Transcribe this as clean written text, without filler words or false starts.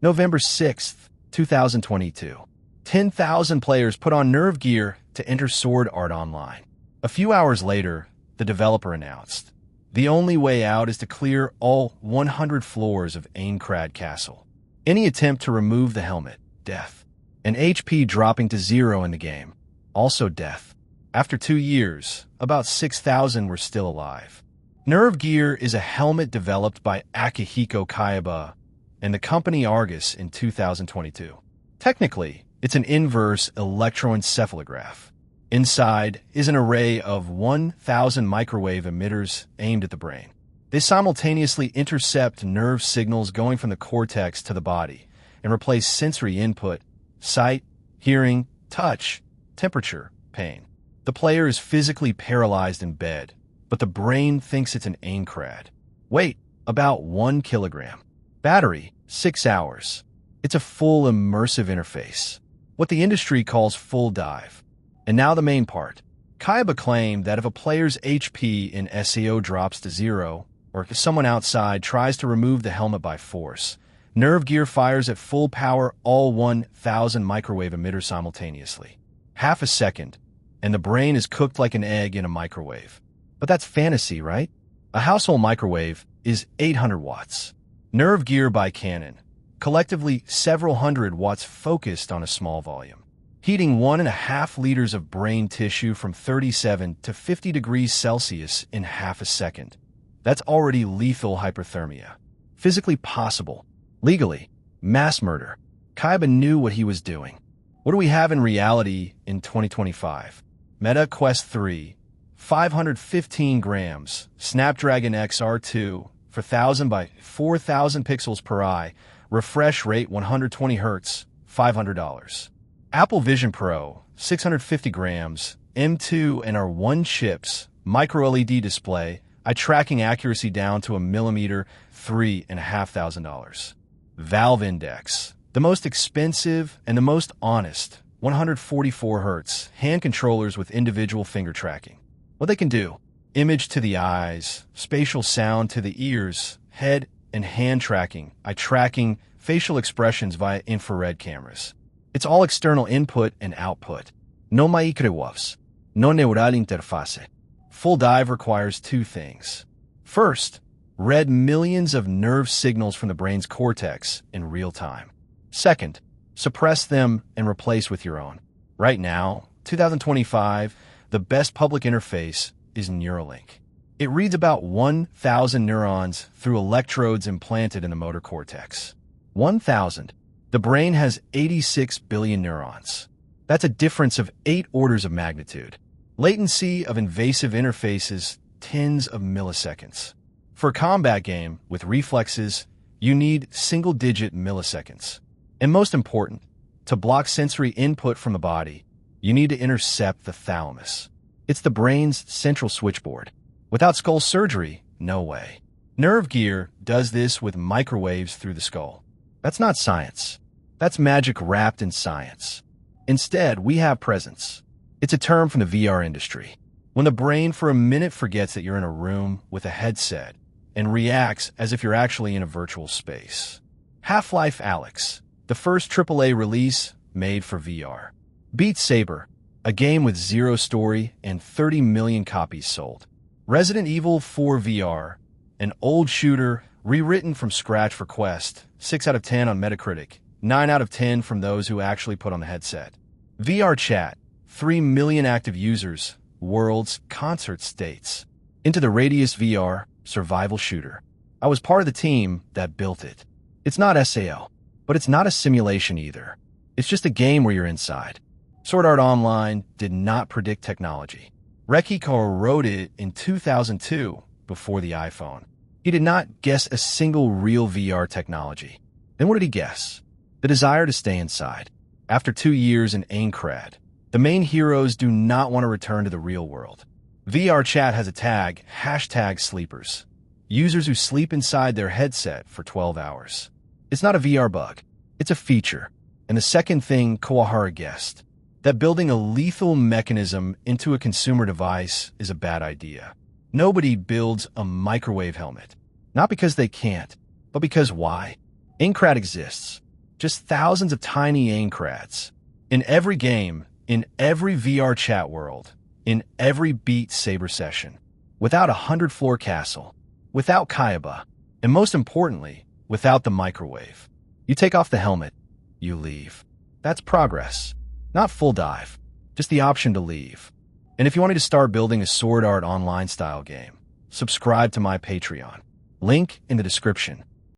November 6th, 2022. 10,000 players put on NerveGear to enter Sword Art Online. A few hours later, the developer announced, the only way out is to clear all 100 floors of Aincrad Castle. Any attempt to remove the helmet, death. And HP dropping to 0 in the game, also death. After 2 years, about 6,000 were still alive. NerveGear is a helmet developed by Akihiko Kayaba and the company Argus in 2022. Technically, it's an inverse electroencephalograph. Inside is an array of 1,000 microwave emitters aimed at the brain. They simultaneously intercept nerve signals going from the cortex to the body and replace sensory input, sight, hearing, touch, temperature, pain. The player is physically paralyzed in bed, but the brain thinks it's an Aincrad. Weight, about 1 kilogram. Battery, 6 hours. It's a full immersive interface, what the industry calls full dive. And now the main part. Kayaba claimed that if a player's HP in SEO drops to 0, or if someone outside tries to remove the helmet by force, NerveGear fires at full power all 1,000 microwave emitters simultaneously. Half a second, and the brain is cooked like an egg in a microwave. But that's fantasy, right? A household microwave is 800 watts. NerveGear by Canon, collectively several hundred watts focused on a small volume. Heating 1.5 liters of brain tissue from 37 to 50 degrees Celsius in half a second. That's already lethal hyperthermia. Physically possible. Legally, mass murder. Kayaba knew what he was doing. What do we have in reality in 2025? Meta Quest 3, 515 grams, Snapdragon XR2 for 1000 by 4000 pixels per eye, refresh rate 120 Hz, $500. Apple Vision Pro, 650 grams, M2 and R1 chips, micro LED display, eye tracking accuracy down to a millimeter, $3,500. Valve Index, the most expensive and the most honest, 144 Hz, hand controllers with individual finger tracking. What they can do, image to the eyes, spatial sound to the ears, head and hand tracking, eye tracking, facial expressions via infrared cameras. It's all external input and output. No microwaves, no neural interface. Full dive requires 2 things. First, read millions of nerve signals from the brain's cortex in real time. Second, suppress them and replace with your own. Right now, 2025, the best public interface is Neuralink. It reads about 1,000 neurons through electrodes implanted in the motor cortex. 1,000. The brain has 86 billion neurons. That's a difference of 8 orders of magnitude. Latency of invasive interfaces, tens of milliseconds. For a combat game with reflexes, you need single-digit milliseconds. And most important, to block sensory input from the body, you need to intercept the thalamus. It's the brain's central switchboard. Without skull surgery, no way. NerveGear does this with microwaves through the skull. That's not science. That's magic wrapped in science. Instead, we have presence. It's a term from the VR industry. When the brain for a minute forgets that you're in a room with a headset and reacts as if you're actually in a virtual space. Half-Life Alyx, the first AAA release made for VR. Beat Saber, a game with 0 story and 30 million copies sold. Resident Evil 4 VR, an old shooter rewritten from scratch for Quest, 6 out of 10 on Metacritic, 9 out of 10 from those who actually put on the headset. VR Chat, 3 million active users, worlds, concert states. Into the Radius VR, survival shooter. I was part of the team that built it. It's not SAO, but it's not a simulation either. It's just a game where you're inside. Sword Art Online did not predict technology. Rekiko wrote it in 2002, before the iPhone. He did not guess a single real VR technology. Then what did he guess? The desire to stay inside. After 2 years in Aincrad, the main heroes do not want to return to the real world. VR Chat has a tag, #sleepers. Users who sleep inside their headset for 12 hours. It's not a VR bug. It's a feature. And the second thing Kawahara guessed, that building a lethal mechanism into a consumer device is a bad idea. Nobody builds a microwave helmet. Not because they can't, but because why? Aincrad exists. Just thousands of tiny Aincrads. In every game, in every VR chat world, in every Beat Saber session. Without a 100-floor castle. Without Kayaba. And most importantly, without the microwave. You take off the helmet. You leave. That's progress. Not full dive. Just the option to leave. And if you want me to start building a Sword Art Online style game, subscribe to my Patreon. Link in the description.